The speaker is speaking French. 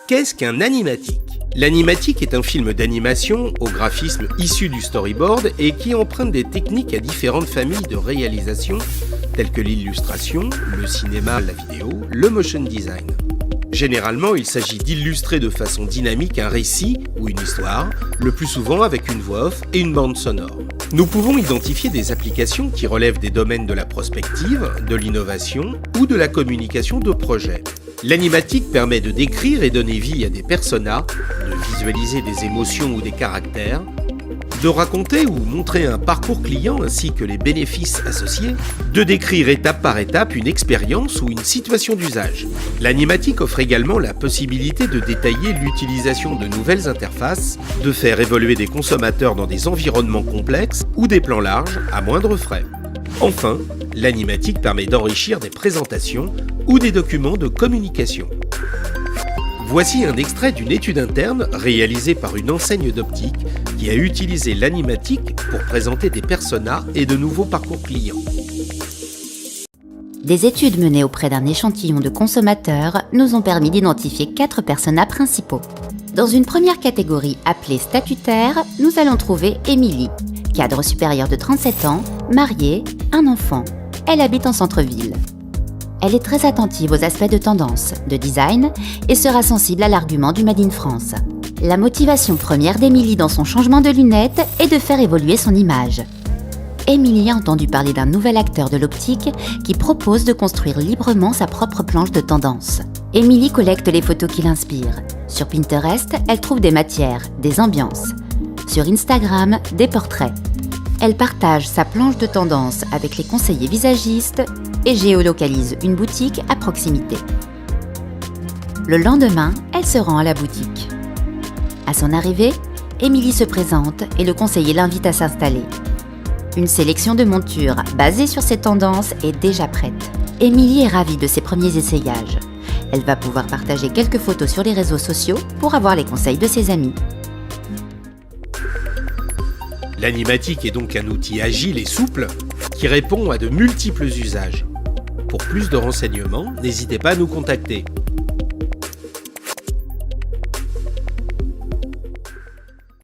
Qu'est-ce qu'un animatique ? L'animatique est un film d'animation au graphisme issu du storyboard et qui emprunte des techniques à différentes familles de réalisation telles que l'illustration, le cinéma, la vidéo, le motion design. Généralement, il s'agit d'illustrer de façon dynamique un récit ou une histoire, le plus souvent avec une voix off et une bande sonore. Nous pouvons identifier des applications qui relèvent des domaines de la prospective, de l'innovation ou de la communication de projet. L'animatique permet de décrire et donner vie à des personas, de visualiser des émotions ou des caractères, de raconter ou montrer un parcours client ainsi que les bénéfices associés, de décrire étape par étape une expérience ou une situation d'usage. L'animatique offre également la possibilité de détailler l'utilisation de nouvelles interfaces, de faire évoluer des consommateurs dans des environnements complexes ou des plans larges à moindre frais. Enfin, l'animatique permet d'enrichir des présentations ou des documents de communication. Voici un extrait d'une étude interne réalisée par une enseigne d'optique qui a utilisé l'animatique pour présenter des personas et de nouveaux parcours clients. Des études menées auprès d'un échantillon de consommateurs nous ont permis d'identifier 4 personas principaux. Dans une première catégorie appelée statutaire, nous allons trouver Émilie, cadre supérieur de 37 ans, mariée, un enfant. Elle habite en centre-ville. Elle est très attentive aux aspects de tendance, de design et sera sensible à l'argument du Made in France. La motivation première d'Émilie dans son changement de lunettes est de faire évoluer son image. Émilie a entendu parler d'un nouvel acteur de l'optique qui propose de construire librement sa propre planche de tendance. Émilie collecte les photos qui l'inspirent. Sur Pinterest, elle trouve des matières, des ambiances. Sur Instagram, des portraits. Elle partage sa planche de tendance avec les conseillers visagistes et géolocalise une boutique à proximité. Le lendemain, elle se rend à la boutique. À son arrivée, Émilie se présente et le conseiller l'invite à s'installer. Une sélection de montures basée sur ses tendances est déjà prête. Émilie est ravie de ses premiers essayages. Elle va pouvoir partager quelques photos sur les réseaux sociaux pour avoir les conseils de ses amis. L'animatique est donc un outil agile et souple qui répond à de multiples usages. Pour plus de renseignements, n'hésitez pas à nous contacter.